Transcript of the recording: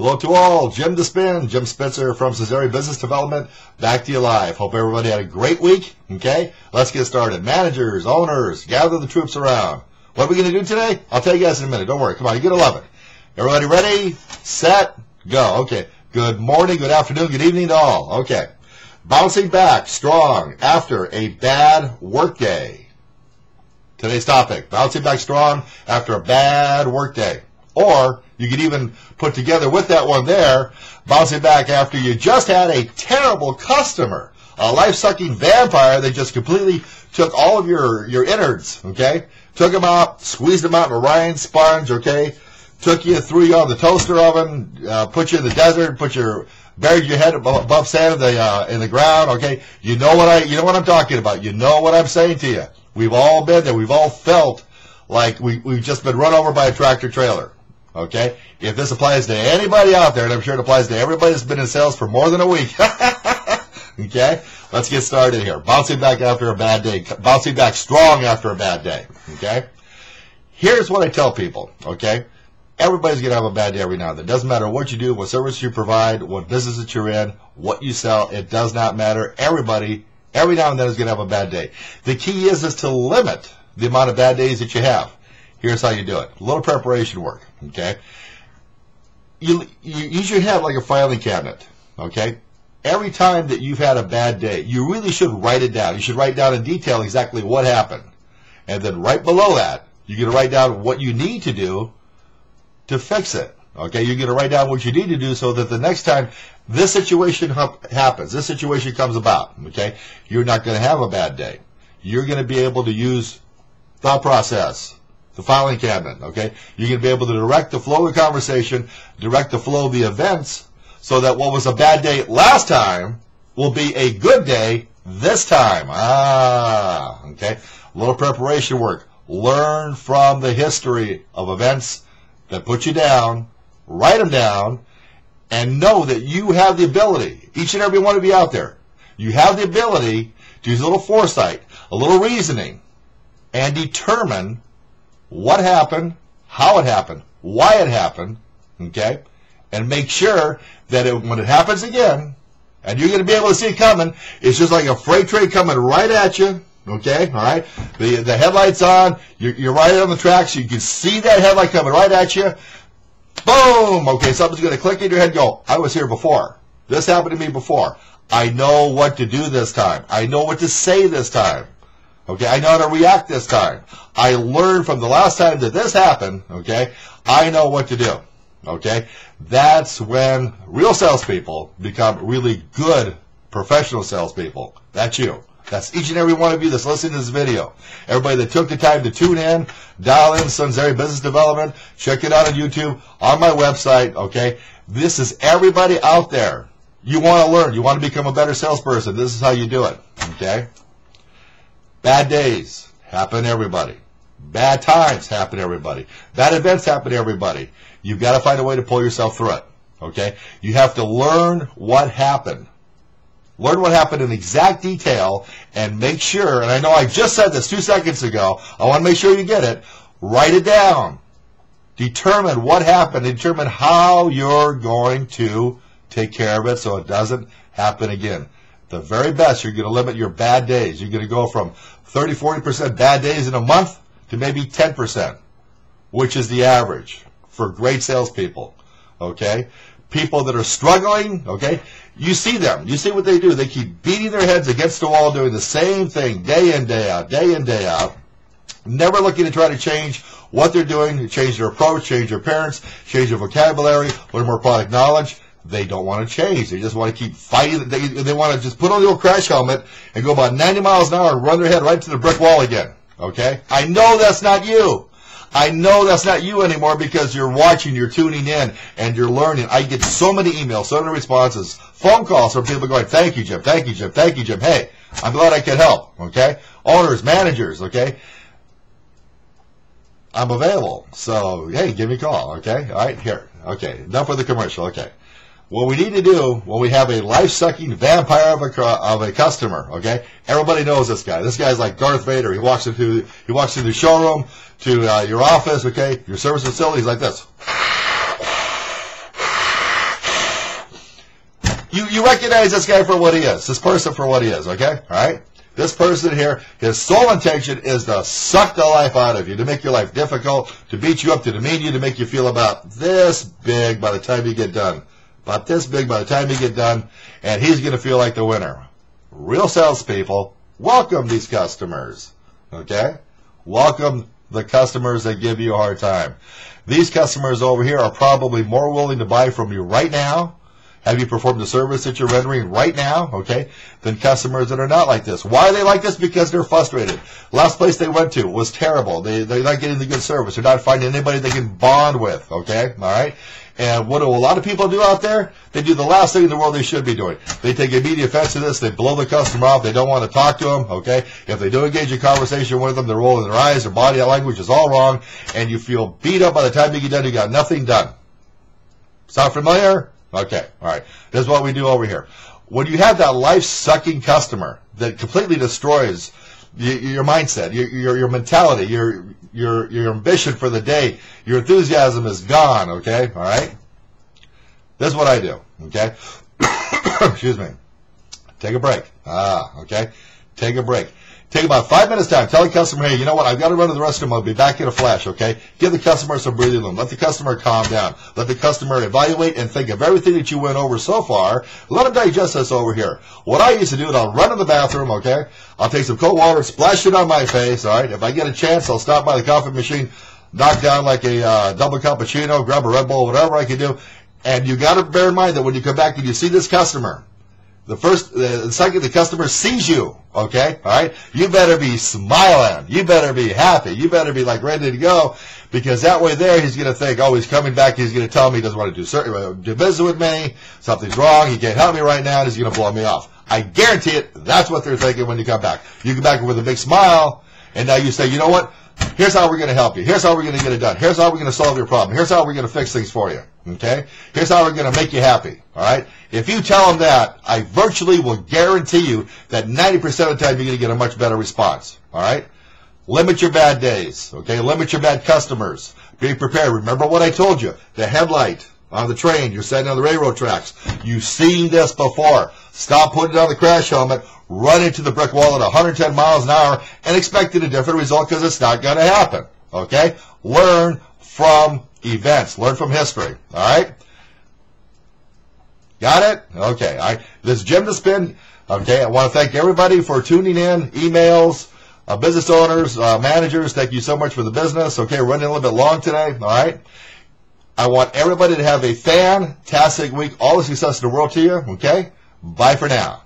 Hello to all. Jim the Spin, Jim Spitzer from Cesare Business Development. Back to you live. Hope everybody had a great week. Okay, let's get started. Managers, owners, gather the troops around. What are we going to do today? I'll tell you guys in a minute. Don't worry. Come on, you're going to love it. Everybody ready? Set? Go. Okay. Good morning, good afternoon, good evening to all. Okay. Bouncing back strong after a bad work day. Today's topic, bouncing back strong after a bad work day. Or you could even put together with that one there, bouncing back after you just had a terrible customer, a life-sucking vampire that just completely took all of your innards, okay? Took them out, squeezed them out in a rind sponge, okay? Took you, threw you on the toaster oven, put you in the desert, buried your head above sand in the ground, okay? You know what I'm talking about. You know what I'm saying to you. We've all been there. We've all felt like we've just been run over by a tractor trailer. Okay? If this applies to anybody out there, and I'm sure it applies to everybody that's been in sales for more than a week. Okay? Let's get started here. Bouncing back after a bad day. Bouncing back strong after a bad day. Okay? Here's what I tell people. Okay? Everybody's going to have a bad day every now and then. It doesn't matter what you do, what service you provide, what business that you're in, what you sell. It does not matter. Everybody, every now and then, is going to have a bad day. The key is to limit the amount of bad days that you have. Here's how you do it. A little preparation work, okay? You usually have like a filing cabinet, okay? Every time that you've had a bad day, you really should write it down. You should write down in detail exactly what happened. And then right below that, you're going to write down what you need to do to fix it, okay? You're going to write down what you need to do so that the next time this situation happens, this situation comes about, okay? You're not going to have a bad day. You're going to be able to use thought process, the filing cabinet, okay? You're going to be able to direct the flow of the conversation, direct the flow of the events, so that what was a bad day last time will be a good day this time. Okay? A little preparation work. Learn from the history of events that put you down, write them down, and know that you have the ability, each and every one of you out there, you have the ability to use a little foresight, a little reasoning, and determine what happened, how it happened, why it happened, okay? And make sure that when it happens again, and you're going to be able to see it coming, it's just like a freight train coming right at you, okay? All right? The headlight's on, you're right on the track, so you can see that headlight coming right at you. Boom! Okay, something's going to click in your head and go, I was here before. This happened to me before. I know what to do this time. I know what to say this time. Okay, I know how to react this time. I learned from the last time that this happened, okay? I know what to do, okay? That's when real salespeople become really good professional salespeople. That's you. That's each and every one of you that's listening to this video. Everybody that took the time to tune in, dial in Cesare Business Development, check it out on YouTube, on my website, okay? This is everybody out there. You want to learn. You want to become a better salesperson. This is how you do it, okay? Bad days happen to everybody. Bad times happen to everybody. Bad events happen to everybody. You've got to find a way to pull yourself through it, okay? You have to learn what happened. Learn what happened in exact detail and make sure, and I know I just said this 2 seconds ago, I want to make sure you get it, write it down. Determine what happened. Determine how you're going to take care of it so it doesn't happen again. The very best, you're going to limit your bad days. You're going to go from 30, 40% bad days in a month to maybe 10%, which is the average for great salespeople, okay? People that are struggling, okay? You see them. You see what they do. They keep beating their heads against the wall, doing the same thing day in, day out, day in, day out, never looking to try to change what they're doing, change their approach, change their parents, change their vocabulary, learn more product knowledge. They don't want to change. They just want to keep fighting. They want to just put on the old crash helmet and go about 90 miles an hour and run their head right to the brick wall again. Okay? I know that's not you. I know that's not you anymore because you're watching, you're tuning in, and you're learning. I get so many emails, so many responses, phone calls from people going, thank you, Jim, thank you, Jim, thank you, Jim. Hey, I'm glad I could help. Okay? Owners, managers, okay? I'm available. So, hey, give me a call. Okay? All right, here. Okay, enough of the commercial. Okay. What we need to do when we have a life-sucking vampire of a customer, okay? Everybody knows this guy. This guy's like Darth Vader. He walks into the showroom, to your office, okay? Your service facility, he's like this. You recognize this guy for what he is, this person for what he is, okay? All right? This person here, his sole intention is to suck the life out of you, to make your life difficult, to beat you up, to demean you, to make you feel about this big by the time you get done. About this big by the time you get done, and he's going to feel like the winner. Real salespeople welcome these customers, okay? Welcome the customers that give you a hard time. These customers over here are probably more willing to buy from you right now, have you performed the service that you're rendering right now, okay, than customers that are not like this. Why are they like this? Because they're frustrated. Last place they went to was terrible. They're not getting the good service. They're not finding anybody they can bond with, okay, all right? And what do a lot of people do out there? They do the last thing in the world they should be doing. They take immediate offense to this. They blow the customer off. They don't want to talk to them, okay? If they do engage in conversation with them, they're rolling their eyes, their body language is all wrong, and you feel beat up by the time you get done. You got nothing done. Sound familiar? Okay, all right. This is what we do over here. When you have that life-sucking customer that completely destroys your mindset, your mentality, your ambition for the day, your enthusiasm is gone, okay? All right? This is what I do, okay? Excuse me. Take a break. Okay? Take a break. Take about 5 minutes time. Tell the customer, hey, you know what? I've got to run to the restroom. I'll be back in a flash, okay? Give the customer some breathing room. Let the customer calm down. Let the customer evaluate and think of everything that you went over so far. Let them digest this over here. What I used to do is I'll run to the bathroom, okay? I'll take some cold water, splash it on my face, all right? If I get a chance, I'll stop by the coffee machine, knock down like a double cappuccino, grab a Red Bull, whatever I can do. And you got to bear in mind that when you come back and you see this customer, the second the customer sees you, okay, all right, you better be smiling. You better be happy. You better be like ready to go, because that way there he's going to think, oh, he's coming back. He's going to tell me he doesn't want to do business with me. Something's wrong. He can't help me right now, and he's going to blow me off. I guarantee it. That's what they're thinking when you come back. You come back with a big smile, and now you say, you know what? Here's how we're going to help you. Here's how we're going to get it done. Here's how we're going to solve your problem. Here's how we're going to fix things for you. Okay? Here's how we're going to make you happy. All right? If you tell them that, I virtually will guarantee you that 90% of the time you're going to get a much better response. All right? Limit your bad days. Okay? Limit your bad customers. Be prepared. Remember what I told you. The headlight on the train. You're sitting on the railroad tracks. You've seen this before. Stop putting it on the crash helmet. Run into the brick wall at 110 miles an hour and expecting a different result, because it's not going to happen. Okay? Learn from events. Learn from history. All right? Got it? Okay. All right. This is Jim the Spin. Okay. I want to thank everybody for tuning in. Emails, business owners, managers, thank you so much for the business. Okay. We're running a little bit long today. All right. I want everybody to have a fantastic week. All the success in the world to you. Okay. Bye for now.